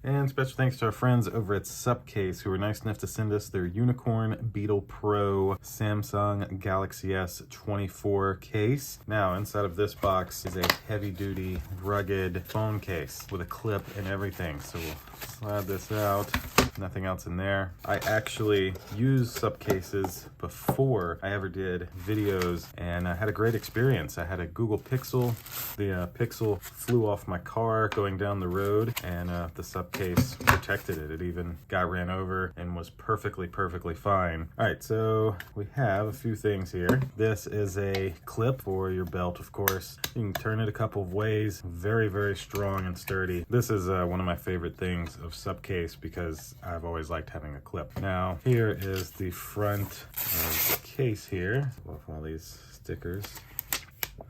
And special thanks to our friends over at Supcase who were nice enough to send us their Unicorn Beetle Pro Samsung Galaxy S24 case. Now, inside of this box is a heavy-duty, rugged phone case with a clip and everything. So we'll slide this out. Nothing else in there. I actually used Supcases before I ever did videos, and I had a great experience. I had a Google Pixel. The Pixel flew off my car going down the road, and the Supcase protected it. It even got ran over and was perfectly fine. All right, so we have a few things here. This is a clip for your belt, of course. You can turn it a couple of ways. Very strong and sturdy. This is one of my favorite things of Supcase because I've always liked having a clip. Now, here is the front of the case here. Off all these stickers.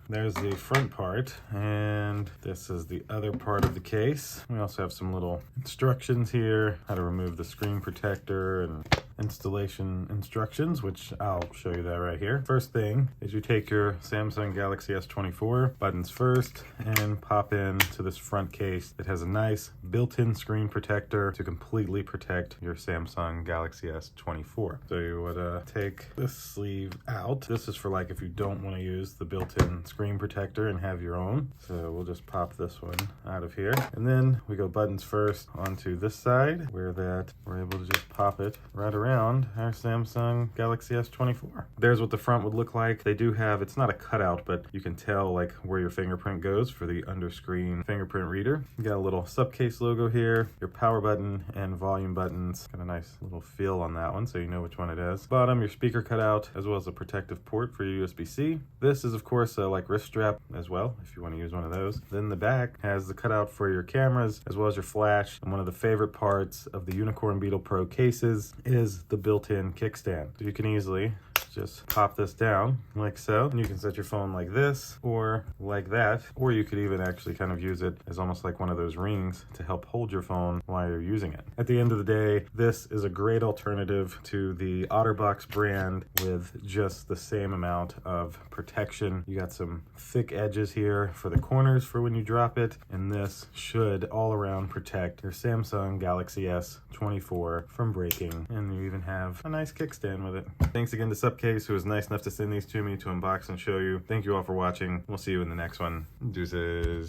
There's the front part, and this is the other part of the case. We also have some little instructions here, how to remove the screen protector and installation instructions, which I'll show you that right here. First thing is you take your Samsung Galaxy S24, buttons first, and pop into this front case. It has a nice built-in screen protector to completely protect your Samsung Galaxy S24. So you would take this sleeve out. This is for like if you don't want to use the built-in screen protector and have your own. So we'll just pop this one out of here. And then we go buttons first onto this side, where that we're able to just pop it right around our Samsung Galaxy S24. There's what the front would look like. They do have, it's not a cutout, but you can tell like where your fingerprint goes for the under-screen fingerprint reader. You got a little Supcase logo here, your power button and volume buttons. Got a nice little feel on that one, so you know which one it is. Bottom, your speaker cutout, as well as a protective port for your USB-C. This is, of course, a like wrist strap as well, if you want to use one of those. Then the back has the cutout for your cameras, as well as your flash. And one of the favorite parts of the Unicorn Beetle Pro cases is the built-in kickstand. So you can easily just pop this down like so, and you can set your phone like this or like that, or you could even actually kind of use it as almost like one of those rings to help hold your phone while you're using it. At the end of the day, this is a great alternative to the OtterBox brand with just the same amount of protection. You got some thick edges here for the corners for when you drop it, and this should all around protect your Samsung Galaxy S24 from breaking, and you even have a nice kickstand with it. Thanks again to Supcase, who was nice enough to send these to me to unbox and show you. Thank you all for watching. We'll see you in the next one. Deuces.